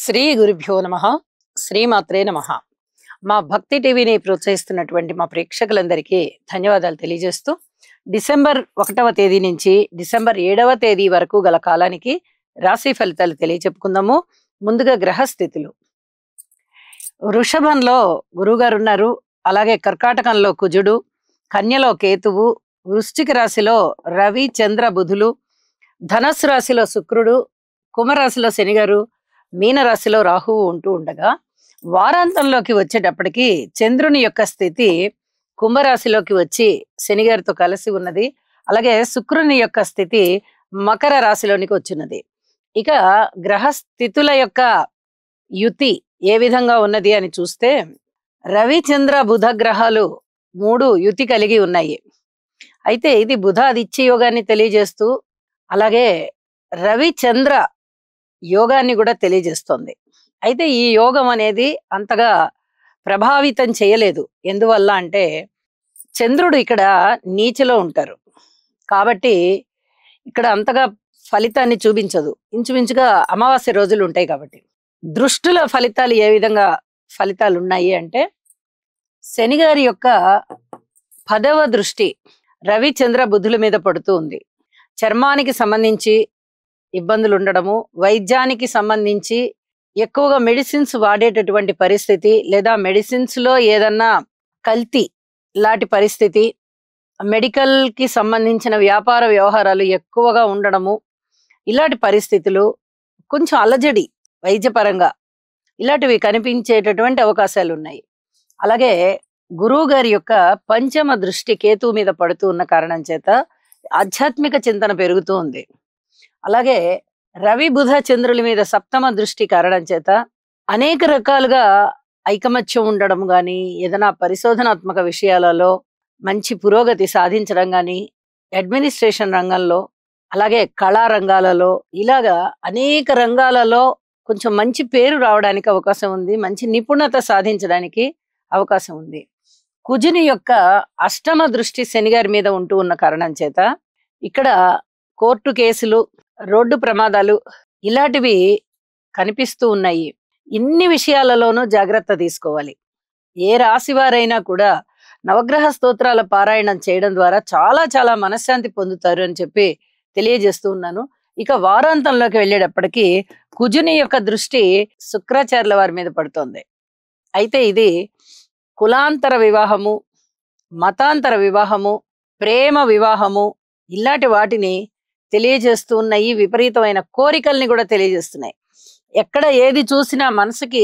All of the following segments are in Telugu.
శ్రీ గురుభ్యో నమః. శ్రీమాత్రే నమః. మా భక్తి టీవీని ప్రోత్సహిస్తున్నటువంటి మా ప్రేక్షకులందరికీ ధన్యవాదాలు తెలియజేస్తూ డిసెంబర్ 1వ తేదీ నుంచి డిసెంబర్ 7వ తేదీ వరకు గల కాలానికి రాశి ఫలితాలు తెలియచెప్పుకుందాము. ముందుగా గ్రహస్థితులు. వృషభంలో గురువుగారు ఉన్నారు, అలాగే కర్కాటకంలో కుజుడు, కన్యలో కేతువు, వృశ్చిక రాశిలో రవి చంద్ర బుధులు, ధనస్సు రాశిలో శుక్రుడు, కుంభరాశిలో శనిగారు, మీనరాశిలో రాహువు ఉంటూ ఉండగా వారాంతంలోకి వచ్చేటప్పటికి చంద్రుని యొక్క స్థితి కుంభరాశిలోకి వచ్చి శనిగారితో కలిసి ఉన్నది. అలాగే శుక్రుని యొక్క స్థితి మకర రాశిలోనికి వచ్చినది. ఇక గ్రహ స్థితుల యొక్క యుతి ఏ విధంగా ఉన్నది అని చూస్తే రవి చంద్ర బుధ గ్రహాలు 3 యుతి కలిగి ఉన్నాయి. అయితే ఇది బుధ ఆదిత్య యోగాన్ని తెలియజేస్తూ అలాగే రవి చంద్ర యోగాన్ని కూడా తెలియజేస్తుంది. అయితే ఈ యోగం అనేది అంతగా ప్రభావితం చేయలేదు. ఎందువల్ల అంటే చంద్రుడు ఇక్కడ నీచలో ఉంటారు కాబట్టి ఇక్కడ అంతగా ఫలితాన్ని చూపించదు. ఇంచుమించుగా అమావాస్య రోజులు ఉంటాయి కాబట్టి. దృష్టుల ఫలితాలు ఏ విధంగా ఫలితాలు ఉన్నాయి అంటే శనిగారి యొక్క 10వ దృష్టి రవి చంద్ర బుధుల మీద పడుతూ ఉంది. చర్మానికి సంబంధించి ఇబ్బందులు ఉండడము, వైద్యానికి సంబంధించి ఎక్కువగా మెడిసిన్స్ వాడేటటువంటి పరిస్థితి, లేదా మెడిసిన్స్ లో ఏదన్నా కల్తీ లాంటి పరిస్థితి, మెడికల్ కి సంబంధించిన వ్యాపార వ్యవహారాలు ఎక్కువగా ఉండడము, ఇలాంటి పరిస్థితులు, కొంచెం అలజడి వైద్యపరంగా ఇలాంటివి కనిపించేటటువంటి అవకాశాలు ఉన్నాయి. అలాగే గురువు గారి యొక్క 5వ దృష్టి కేతువు మీద పడుతూ ఉన్న కారణం చేత ఆధ్యాత్మిక చింతన పెరుగుతూ ఉంది. అలాగే రవి బుధ చంద్రుల మీద 7వ దృష్టి కారణం చేత అనేక రకాలుగా ఐకమత్యం ఉండడం గాని, ఏదైనా పరిశోధనాత్మక విషయాలలో మంచి పురోగతి సాధించడం గాని, అడ్మినిస్ట్రేషన్ రంగంలో, అలాగే కళా రంగాలలో, ఇలాగా అనేక రంగాలలో కొంచెం మంచి పేరు రావడానికి అవకాశం ఉంది. మంచి నిపుణత సాధించడానికి అవకాశం ఉంది. కుజుని యొక్క 8వ దృష్టి శనిగారి మీద ఉంటూ ఉన్న కారణం చేత ఇక్కడ కోర్టు కేసులు, రోడ్డు ప్రమాదాలు ఇలాంటివి కనిపిస్తూ ఉన్నాయి. ఇన్ని విషయాలలోనూ జాగ్రత్త తీసుకోవాలి. ఏ రాశి వారైనా కూడా నవగ్రహ స్తోత్రాల పారాయణం చేయడం ద్వారా చాలా చాలా మనశ్శాంతి పొందుతారు అని చెప్పి తెలియజేస్తూ ఉన్నాను. ఇక వారాంతంలోకి వెళ్ళేటప్పటికి కుజుని యొక్క దృష్టి శుక్రాచార్యుల వారి మీద పడుతోంది. అయితే ఇది కులాంతర వివాహము, మతాంతర వివాహము, ప్రేమ వివాహము ఇలాంటి వాటిని తెలియజేస్తూ ఉన్నాయి. విపరీతమైన కోరికల్ని కూడా తెలియజేస్తున్నాయి. ఎక్కడ ఏది చూసినా మనసుకి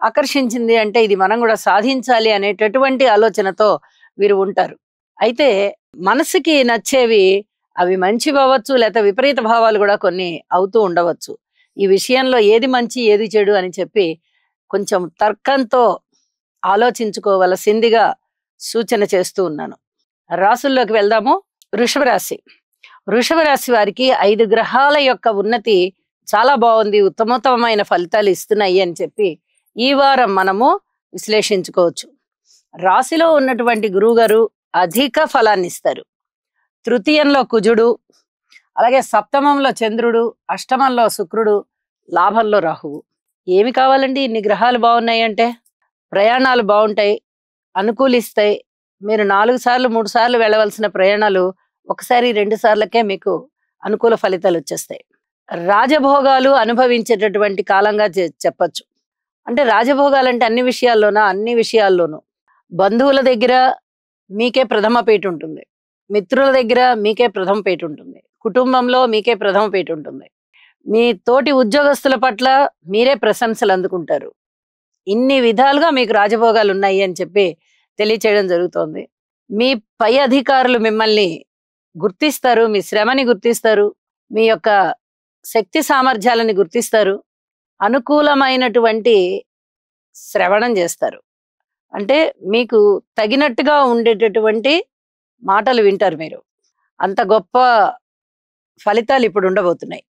ఆకర్షించింది అంటే ఇది మనం కూడా సాధించాలి అనేటటువంటి ఆలోచనతో వీరు ఉంటారు. అయితే మనసుకి నచ్చేవి అవి మంచివి అవ్వచ్చు, లేకపోతే విపరీత భావాలు కూడా కొన్ని అవుతూ ఉండవచ్చు. ఈ విషయంలో ఏది మంచి ఏది చెడు అని చెప్పి కొంచెం తర్కంతో ఆలోచించుకోవలసిందిగా సూచన చేస్తూ ఉన్నాను. రాసుల్లోకి వెళ్దాము. వృషభ రాశి. వృషభ రాశి వారికి 5 గ్రహాల యొక్క ఉన్నతి చాలా బాగుంది, ఉత్తమోత్తమైన ఫలితాలు ఇస్తున్నాయి అని చెప్పి ఈ వారం మనము విశ్లేషించుకోవచ్చు. రాశిలో ఉన్నటువంటి గురువు గారు అధిక ఫలాన్ని ఇస్తారు. తృతీయంలో కుజుడు, అలాగే 7మంలో చంద్రుడు, 8మంలో శుక్రుడు, లాభంలో రాహువు. ఏమి కావాలండి ఇన్ని గ్రహాలు బాగున్నాయి అంటే? ప్రయాణాలు బాగుంటాయి, అనుకూలిస్తాయి. మీరు 4 సార్లు 3 సార్లు వెళ్ళవలసిన ప్రయాణాలు 1 సారి 2 సార్లకే మీకు అనుకూల ఫలితాలు వచ్చేస్తాయి. రాజభోగాలు అనుభవించేటటువంటి కాలంగా చెప్పచ్చు. అంటే రాజభోగాలంటే అన్ని విషయాల్లోనా? అన్ని విషయాల్లోనూ. బంధువుల దగ్గర మీకే ప్రథమ పేటు ఉంటుంది, మిత్రుల దగ్గర మీకే ప్రథమ పేటు ఉంటుంది, కుటుంబంలో మీకే ప్రథమ పేటు ఉంటుంది, మీ తోటి ఉద్యోగస్తుల పట్ల మీరే ప్రశంసలు అందుకుంటారు. ఇన్ని విధాలుగా మీకు రాజభోగాలు ఉన్నాయి అని చెప్పి తెలియచేయడం జరుగుతోంది. మీ పై అధికారులు మిమ్మల్ని గుర్తిస్తారు, మీ శ్రమని గుర్తిస్తారు, మీ యొక్క శక్తి సామర్థ్యాలని గుర్తిస్తారు, అనుకూలమైనటువంటి శ్రవణం చేస్తారు. అంటే మీకు తగినట్టుగా ఉండేటటువంటి మాటలు వింటారు మీరు. అంత గొప్ప ఫలితాలు ఇప్పుడు ఉండబోతున్నాయి.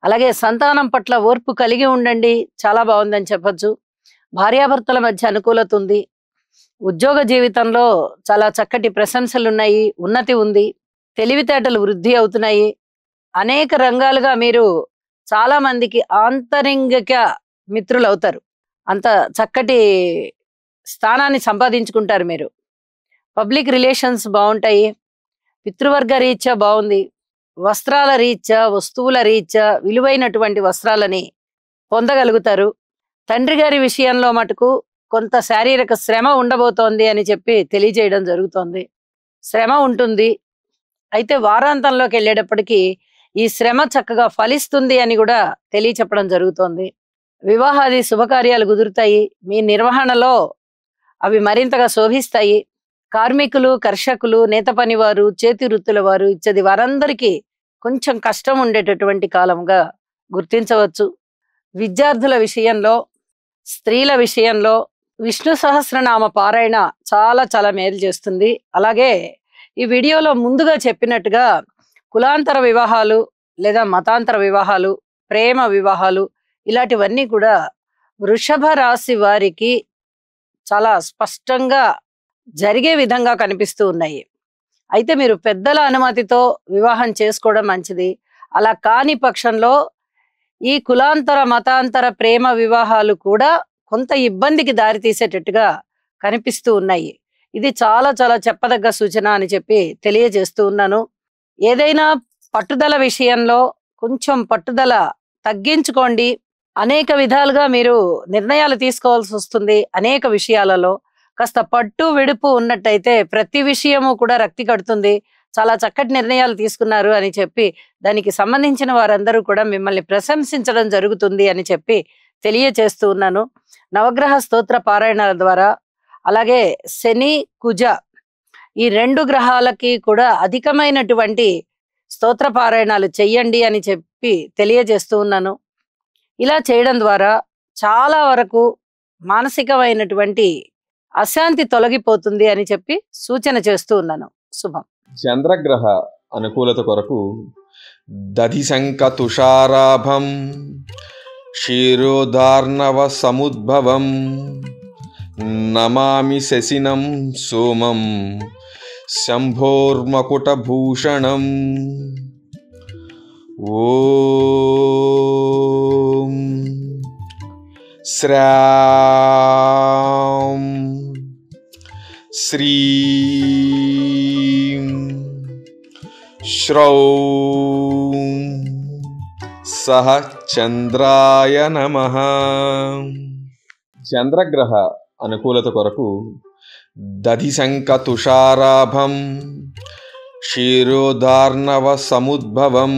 అలాగే సంతానం పట్ల ఓర్పు కలిగి ఉండండి, చాలా బాగుందని చెప్పొచ్చు. భార్యాభర్తల మధ్య అనుకూలత ఉంది. ఉద్యోగ జీవితంలో చాలా చక్కటి ప్రశంసలు ఉన్నాయి, ఉన్నతి ఉంది, తెలివితేటలు వృద్ధి అవుతున్నాయి. అనేక రంగాలుగా మీరు చాలా మందికి ఆంతరింగిక మిత్రులు అవుతారు. అంత చక్కటి స్థానాన్ని సంపాదించుకుంటారు మీరు. పబ్లిక్ రిలేషన్స్ బాగుంటాయి. పితృవర్గ రీత్యా బాగుంది. వస్త్రాల రీత్యా, వస్తువుల రీత్యా విలువైనటువంటి వస్త్రాలని పొందగలుగుతారు. తండ్రి గారి విషయంలో మటుకు కొంత శారీరక శ్రమ ఉండబోతోంది అని చెప్పి తెలియజేయడం జరుగుతోంది. శ్రమ ఉంటుంది. అయితే వారాంతంలోకి వెళ్ళేటప్పటికీ ఈ శ్రమ చక్కగా ఫలిస్తుంది అని కూడా తెలియచెప్పడం జరుగుతోంది. వివాహాది శుభకార్యాలు కుదురుతాయి. మీ నిర్వహణలో అవి మరింతగా శోభిస్తాయి. కార్మికులు, కర్షకులు, నేత పనివారు, చేతి వృత్తుల వారు ఇచ్చది వారందరికీ కొంచెం కష్టం ఉండేటటువంటి కాలంగా గుర్తించవచ్చు. విద్యార్థుల విషయంలో, స్త్రీల విషయంలో విష్ణు సహస్రనామ పారాయణ చాలా చాలా మేలు చేస్తుంది. అలాగే ఈ వీడియోలో ముందుగా చెప్పినట్టుగా కులాంతర వివాహాలు లేదా మతాంతర వివాహాలు, ప్రేమ వివాహాలు ఇలాంటివన్నీ కూడా వృషభ రాశి వారికి చాలా స్పష్టంగా జరిగే విధంగా కనిపిస్తూ ఉన్నాయి. అయితే మీరు పెద్దల అనుమతితో వివాహం చేసుకోవడం మంచిది. అలా కాని పక్షంలో ఈ కులాంతర, మతాంతర ప్రేమ వివాహాలు కూడా కొంత ఇబ్బందికి దారి తీసేటట్టుగా కనిపిస్తూ ఉన్నాయి. ఇది చాలా చాలా చెప్పదగ్గ సూచన అని చెప్పి తెలియజేస్తూ ఉన్నాను. ఏదైనా పట్టుదల విషయంలో కొంచెం పట్టుదల తగ్గించుకోండి. అనేక విధాలుగా మీరు నిర్ణయాలు తీసుకోవాల్సి వస్తుంది. అనేక విషయాలలో కాస్త పట్టు విడుపు ఉన్నట్టయితే ప్రతి విషయము కూడా రక్తి కడుతుంది. చాలా చక్కటి నిర్ణయాలు తీసుకున్నారు అని చెప్పి దానికి సంబంధించిన వారందరూ కూడా మిమ్మల్ని ప్రశంసించడం జరుగుతుంది అని చెప్పి తెలియచేస్తూ ఉన్నాను. నవగ్రహ స్తోత్ర పారాయణాల ద్వారా, అలాగే శని, కుజ ఈ 2 గ్రహాలకి కూడా అధికమైనటువంటి స్తోత్ర పారాయణాలు చెయ్యండి అని చెప్పి తెలియజేస్తూ ఉన్నాను. ఇలా చేయడం ద్వారా చాలా వరకు మానసికమైనటువంటి అశాంతి తొలగిపోతుంది అని చెప్పి సూచన చేస్తూ ఉన్నాను. శుభం. చంద్రగ్రహ అనుకూలత కొరకు దధిశంక తుషారాభం క్షీరోదార్ణవ సముద్భవం నమామి శశినం సోమం శంభోర్మకుటభూషణం. ఓం శ్రాం శ్రీం శ్రౌం సహ చంద్రాయ నమః. చంద్రగ్రహ అనుకూలత కొరకు దధిశంక తుషారాభం క్షీరోదార్ణవ సముద్భవం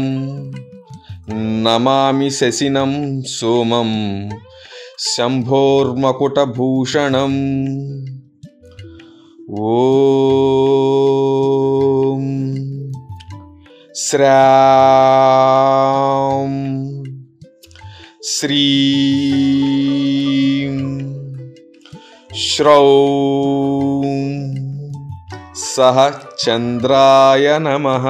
నమామి శశినం సోమం శంభోర్మకుటభూషణం. ఓం శ్రాం శ్రీం శ్రౌం సహ చంద్రాయ నమః.